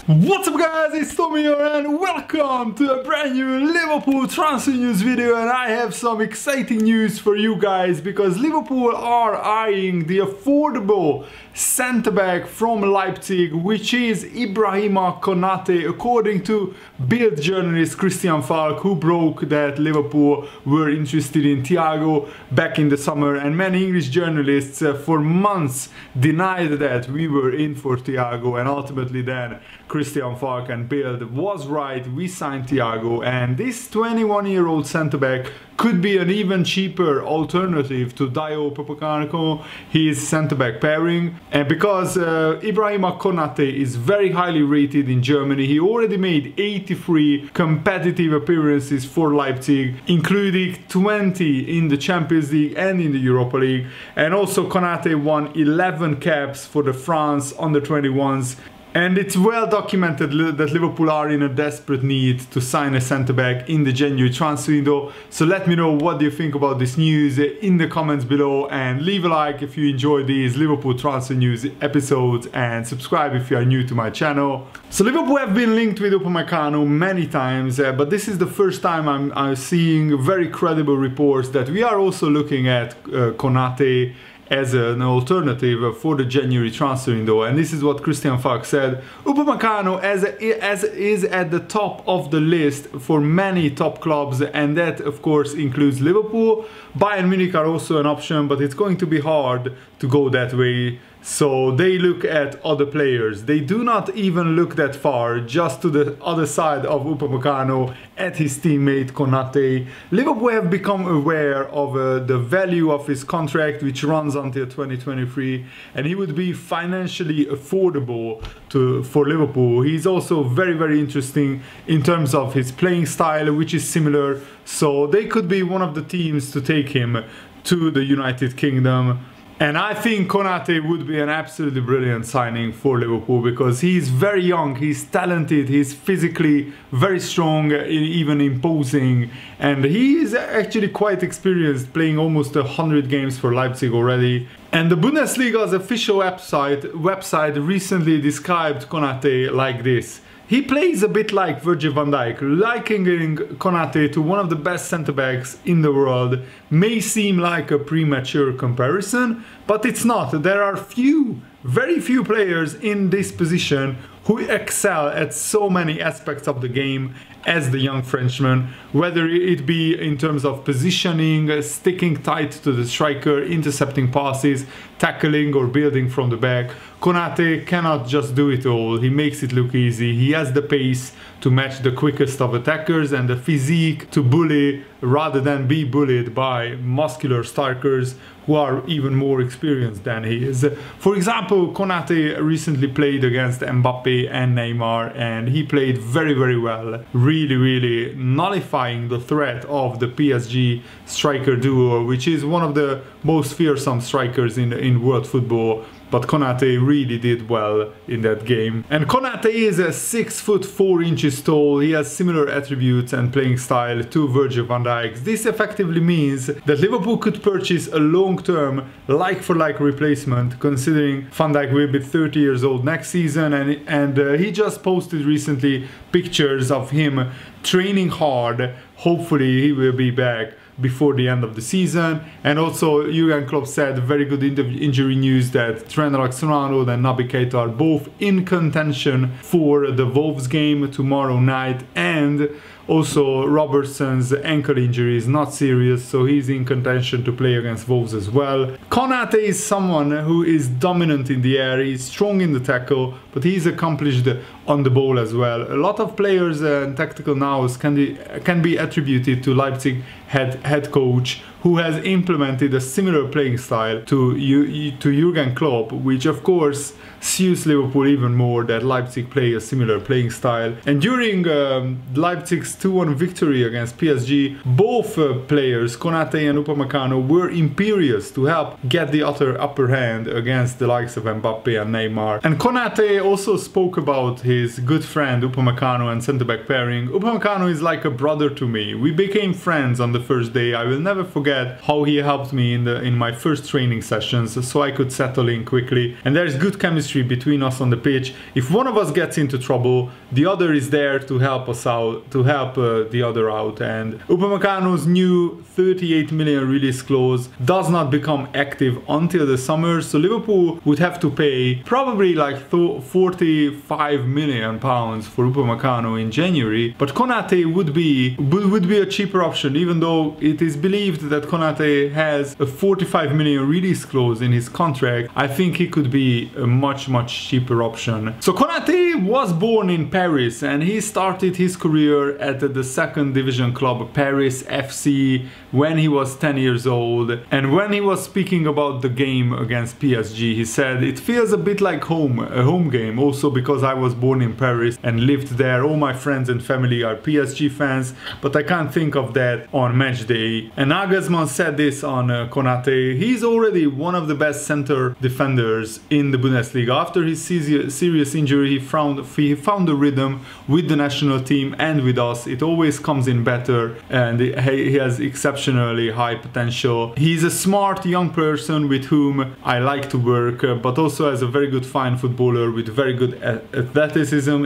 What's up guys, it's Tommy here and welcome to a brand new Liverpool transfer news video, and I have some exciting news for you guys because Liverpool are eyeing the affordable centre-back from Leipzig, which is Konate, according to Bild journalist Christian Falk, who broke that Liverpool were interested in Thiago back in the summer, and many English journalists for months denied that we were in for Thiago, and ultimately then Christian Falk and Bild was right. We signed Thiago, and this 21-year-old centre-back could be an even cheaper alternative to Upamecano, his centre-back pairing. And because Konate is very highly rated in Germany, he already made 83 competitive appearances for Leipzig, including 20 in the Champions League and in the Europa League. And also Konate won 11 caps for the France under-21s. And it's well documented that Liverpool are in a desperate need to sign a centre-back in the January transfer window. So let me know what you think about this news in the comments below, and leave a like if you enjoy these Liverpool transfer news episodes, and subscribe if you are new to my channel. So Liverpool have been linked with Upamecano many times, but this is the first time I'm seeing very credible reports that we are also looking at Konate as an alternative for the January transfer window. And this is what Christian Falk said: Upamecano is at the top of the list for many top clubs, and that of course includes Liverpool. Bayern Munich are also an option, but it's going to be hard to go that way. So they look at other players. They do not even look that far, just to the other side of Upamecano, at his teammate Konate. Liverpool have become aware of the value of his contract, which runs until 2023, and he would be financially affordable for Liverpool. He's also very interesting in terms of his playing style, which is similar. So they could be one of the teams to take him to the United Kingdom. And I think Konate would be an absolutely brilliant signing for Liverpool because he's very young, he's talented, he's physically very strong, even imposing, and he is actually quite experienced, playing almost 100 games for Leipzig already. And the Bundesliga's official website recently described Konate like this: he plays a bit like Virgil van Dijk. Likening Konate to one of the best centre-backs in the world may seem like a premature comparison, but it's not. There are very few players in this position who excel at so many aspects of the game as the young Frenchman, whether it be in terms of positioning, sticking tight to the striker, intercepting passes, tackling or building from the back. Konate cannot just do it all. He makes it look easy. He has the pace to match the quickest of attackers and the physique to bully rather than be bullied by muscular strikers who are even more experienced than he is. For example, Konate recently played against Mbappe and Neymar, and he played very well, really nullifying the threat of the PSG striker duo, which is one of the most fearsome strikers in world football. But Konate really did well in that game. And Konate is 6'4" tall. He has similar attributes and playing style to Virgil van Dijk. This effectively means that Liverpool could purchase a long-term like-for-like replacement, considering Van Dijk will be 30 years old next season, and he just posted recently pictures of him training hard. Hopefully he will be back before the end of the season. And also Jurgen Klopp said very good injury news that Trent Alexander-Arnold and Naby Keita are both in contention for the Wolves game tomorrow night, and also Robertson's ankle injury is not serious, so he's in contention to play against Wolves as well. Konate is someone who is dominant in the air, he's strong in the tackle, but he's accomplished on the ball as well. A lot of players and tactical nows can be attributed to Leipzig head coach, who has implemented a similar playing style to Jurgen Klopp, which of course suits Liverpool even more that Leipzig play a similar playing style. And during Leipzig's 2-1 victory against PSG, both players, Konate and Upamecano, were imperious to help get the upper hand against the likes of Mbappe and Neymar. And Konate also spoke about his good friend Upamecano and centre-back pairing. Upamecano is like a brother to me. We became friends on the first day. I will never forget forget how he helped me in my first training sessions so I could settle in quickly. And there's good chemistry between us on the pitch. If one of us gets into trouble, the other is there to help us out, to help the other out. And Upamecano's new 38 million release clause does not become active until the summer, so Liverpool would have to pay probably like 45 million pounds for Upamecano in January. But Konate would be a cheaper option, even though it is believed that Konate has a 45 million release clause in his contract. I think he could be a much cheaper option. So Konate was born in Paris and he started his career at the second division club Paris FC when he was 10 years old. And when he was speaking about the game against PSG, he said, "It feels a bit like home, a home game, also because I was born in Paris and lived there. All my friends and family are PSG fans, but I can't think of that on match day." And Nagelsmann said this on Konate. He's already one of the best center defenders in the Bundesliga. After his serious injury, he found the rhythm with the national team and with us. It always comes in better, and he has exceptionally high potential. He's a smart young person with whom I like to work, but also as a very good fine footballer with very good athleticism,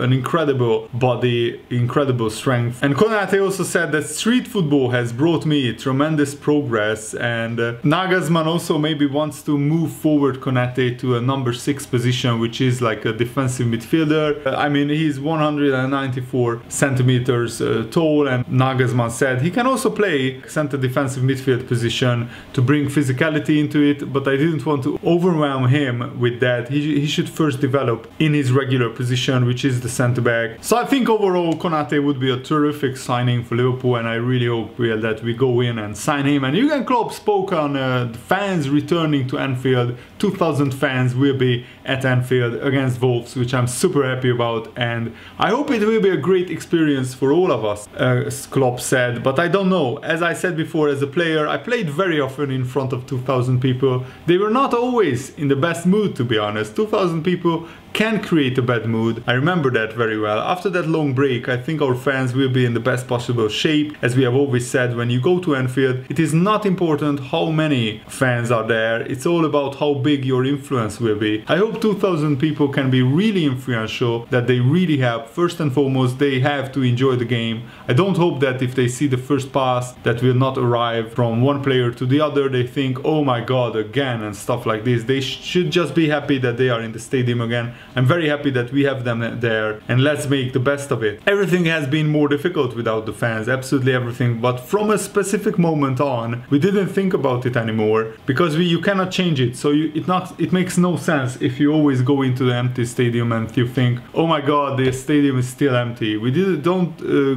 an incredible body, incredible strength. And Konate also said that street football has brought me tremendous progress, and Nagelsmann also maybe wants to move forward Konate to a number 6 position, which is like a defensive midfielder. I mean, he's 194 centimeters tall, and Nagelsmann said he can also play center defensive midfield position to bring physicality into it, but I didn't want to overwhelm him with that. He should first develop in his regular position, which is the center back. So I think overall Konate would be a terrific signing for Liverpool, and I really hope that we go in and sign him. And Jurgen Klopp spoke on the fans returning to Anfield. 2,000 fans will be at Anfield against Wolves, which I'm super happy about, and I hope it will be a great experience for all of us, as Klopp said. But I don't know. As I said before, as a player, I played very often in front of 2,000 people. They were not always in the best mood, to be honest. 2,000 people can create a bad mood. I remember that very well. After that long break, I think our fans will be in the best possible shape. As we have always said, when you go to Anfield, it is not important how many fans are there. It's all about how big your influence will be. I hope 2,000 people can be really influential, that they really help. First and foremost, they have to enjoy the game. I don't hope that if they see the first pass that will not arrive from one player to the other, they think, oh my god, again, and stuff like this. They should just be happy that they are in the stadium again. I'm very happy that we have them there, and let's make the best of it. Everything has been more difficult without the fans, absolutely everything, but from a specific moment on, we didn't think about it anymore, because you cannot change it. So it makes no sense if you always go into the empty stadium and you think, oh my god, the stadium is still empty. We don't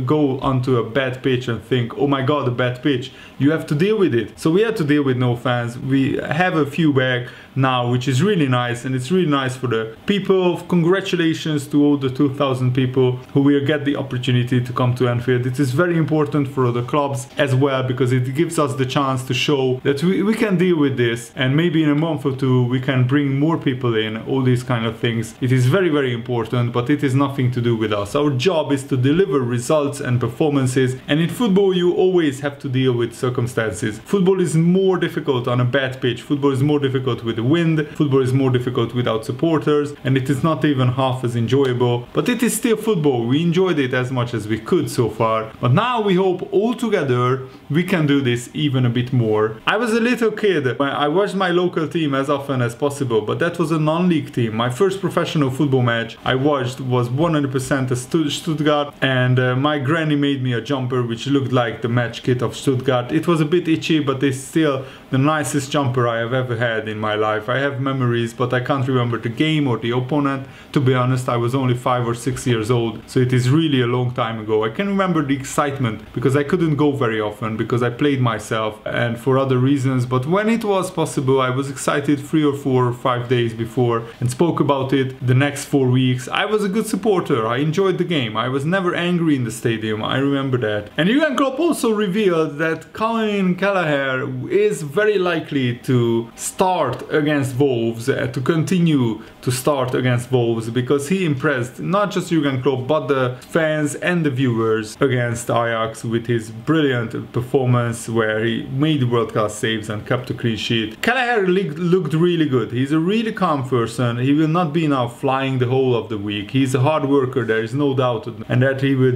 go onto a bad pitch and think, oh my god, a bad pitch. You have to deal with it. So we had to deal with no fans. We have a few back now, which is really nice, and it's really nice for the people. Congratulations to all the 2,000 people who will get the opportunity to come to Anfield. It is very important for the clubs as well, because it gives us the chance to show that we can deal with this, and maybe in a month or two we can bring more people in, all these kind of things. It is very important, but it is nothing to do with us. Our job is to deliver results and performances, and in football you always have to deal with circumstances. Football is more difficult on a bad pitch. Football is more difficult with the wind. Football is more difficult without supporters, and it is not even half as enjoyable, but it is still football. We enjoyed it as much as we could so far, but now we hope all together we can do this even a bit more. I was a little kid when I watched my local team as often as possible, but that was a non-league team. My first professional football match I watched was 100% at Stuttgart, and my granny made me a jumper which looked like the match kit of Stuttgart. It was a bit itchy, but it's still the nicest jumper I have ever had in my life. I have memories, but I can't remember the game or the opponent. To be honest, I was only 5 or 6 years old, so it is really a long time ago. I can remember the excitement because I couldn't go very often because I played myself and for other reasons, but when it was possible I was excited 3 or 4 or 5 days before and spoke about it the next 4 weeks. I was a good supporter. I enjoyed the game. I was never angry in the stadium. I remember that. And Jurgen Klopp also revealed that Colin Kelleher is very likely to start against Wolves, to continue to start against Wolves, because he impressed not just Jurgen Klopp but the fans and the viewers against Ajax with his brilliant performance where he made world-class saves and kept a clean sheet. Kelleher looked really good. He's a really calm person. He will not be now flying the whole of the week. He's a hard worker, there is no doubt, and that he will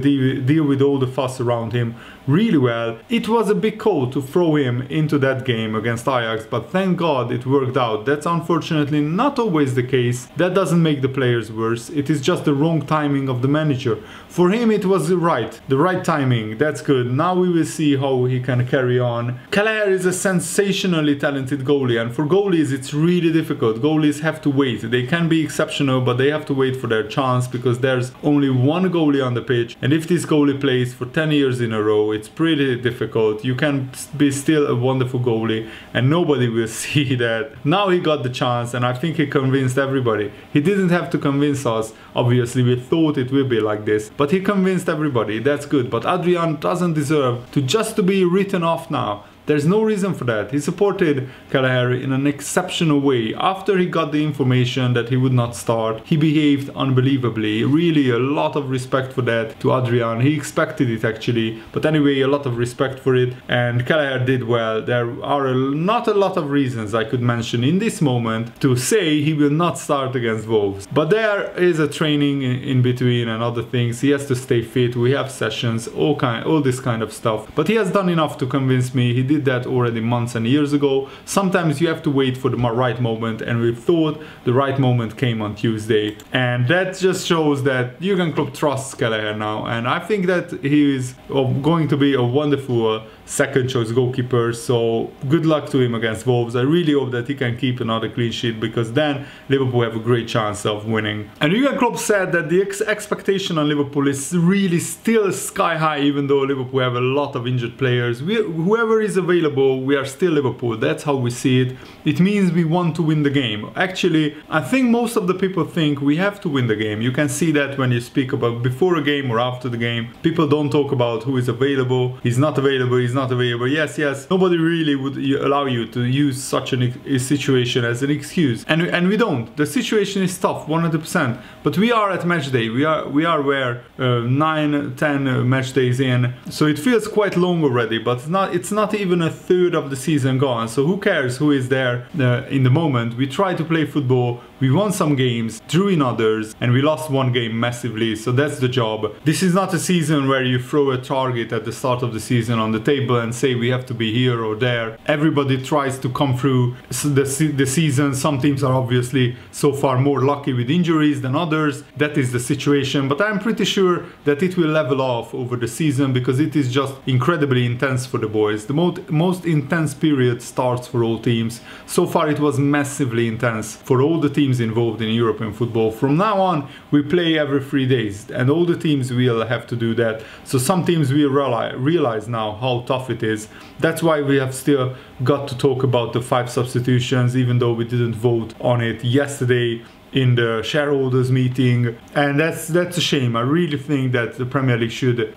deal with all the fuss around him really well. It was a big call to throw him into that game against Ajax, but thank God it worked out. That's unfortunately not always the case. That doesn't make the players worse. It is just the wrong timing of the manager. For him it was the right timing. That's good. Now we will see how he can carry on. Kelleher is a sensationally talented goalie, and for goalies it's really difficult. Goalies have to wait. They can be exceptional, but they have to wait for their chance because there's only one goalie on the pitch, and if this goalie plays for 10 years in a row, it's pretty difficult. You can be still a wonderful goalie and nobody will see that. Now he got the chance, and I think he convinced everybody. He didn't have to convince us. Obviously we thought it will be like this, but he convinced everybody. That's good. But Adrian doesn't deserve to be written off now. There's no reason for that. He supported Kelleher in an exceptional way. After he got the information that he would not start, he behaved unbelievably. Really a lot of respect for that to Adrian. He expected it actually, but anyway, a lot of respect for it, and Kelleher did well. There are not a lot of reasons I could mention in this moment to say he will not start against Wolves, but there is a training in between and other things. He has to stay fit. We have sessions, all this kind of stuff, but he has done enough to convince me. He did that already months and years ago. Sometimes you have to wait for the right moment, and we thought the right moment came on Tuesday, and that just shows that Jurgen Klopp trusts Kelleher now, and I think that he is going to be a wonderful second choice goalkeeper. So good luck to him against Wolves. I really hope that he can keep another clean sheet, because then Liverpool have a great chance of winning. And Jurgen Klopp said that the expectation on Liverpool is really still sky high, even though Liverpool have a lot of injured players. Whoever is available, we are still Liverpool. That's how we see it. It means we want to win the game. Actually, I think most of the people think we have to win the game. You can see that when you speak about before a game or after the game. People don't talk about who is available. He's not available. He's not available. Yes. Nobody really would allow you to use such a situation as an excuse. And we don't. The situation is tough, 100%. But we are at match day. We are where 9-10 match days in. So it feels quite long already. But it's not even a third of the season gone. So who cares who is there in the moment? We try to play football. We won some games, drew in others, and we lost one game massively, so that's the job. This is not a season where you throw a target at the start of the season on the table and say we have to be here or there. Everybody tries to come through the season. Some teams are obviously so far more lucky with injuries than others. That is the situation, but I'm pretty sure that it will level off over the season, because it is just incredibly intense for the boys. The most intense period starts for all teams. So far it was massively intense for all the teams involved in European football. From now on we play every 3 days, and all the teams will have to do that. So some teams will realize now how tough it is. That's why we have still got to talk about the 5 substitutions, even though we didn't vote on it yesterday in the shareholders meeting, and that's a shame. I really think that the Premier League should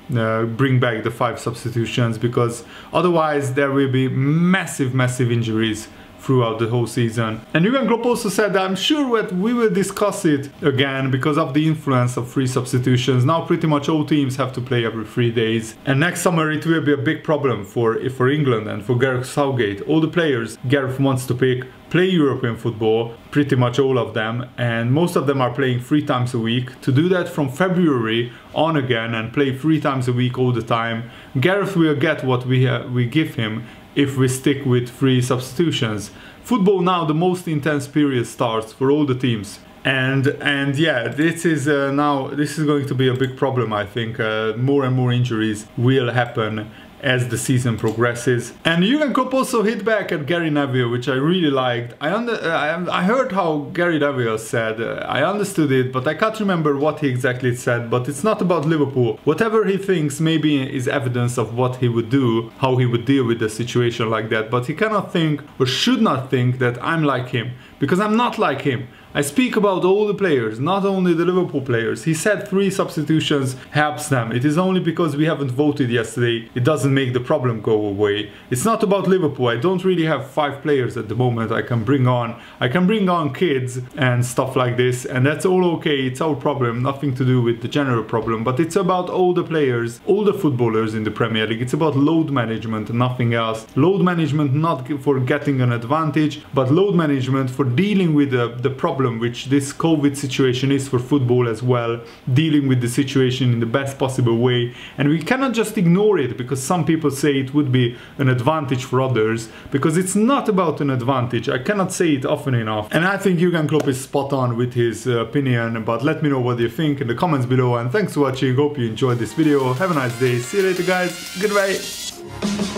bring back the 5 substitutions, because otherwise there will be massive injuries throughout the whole season. And Jurgen Klopp also said that I'm sure that we will discuss it again because of the influence of 3 substitutions. Now pretty much all teams have to play every 3 days, and next summer it will be a big problem for England and for Gareth Southgate. All the players Gareth wants to pick play European football, pretty much all of them, and most of them are playing 3 times a week. To do that from February on again and play 3 times a week all the time, Gareth will get what we give him if we stick with 3 substitutions. Football now, the most intense period starts for all the teams. And yeah, this is going to be a big problem, I think. More and more injuries will happen as the season progresses. And Jurgen Klopp also hit back at Gary Neville, which I really liked. I heard how Gary Neville said, I understood it, but I can't remember what he exactly said. But it's not about Liverpool. Whatever he thinks maybe is evidence of what he would do, how he would deal with a situation like that. But he cannot think or should not think that I'm like him, because I'm not like him. I speak about all the players, not only the Liverpool players. He said 3 substitutions helps them. It is only because we haven't voted yesterday. It doesn't make the problem go away. It's not about Liverpool. I don't really have 5 players at the moment I can bring on. I can bring on kids and stuff like this, and that's all okay. It's our problem, nothing to do with the general problem, but it's about all the players, all the footballers in the Premier League. It's about load management and nothing else. Load management not for getting an advantage, but load management for dealing with the problem which this COVID situation is for football as well, dealing with the situation in the best possible way. And we cannot just ignore it because some people say it would be an advantage for others, because it's not about an advantage. I cannot say it often enough. And I think Jurgen Klopp is spot on with his opinion, but let me know what you think in the comments below, and thanks for watching. Hope you enjoyed this video. Have a nice day. See you later, guys. Goodbye.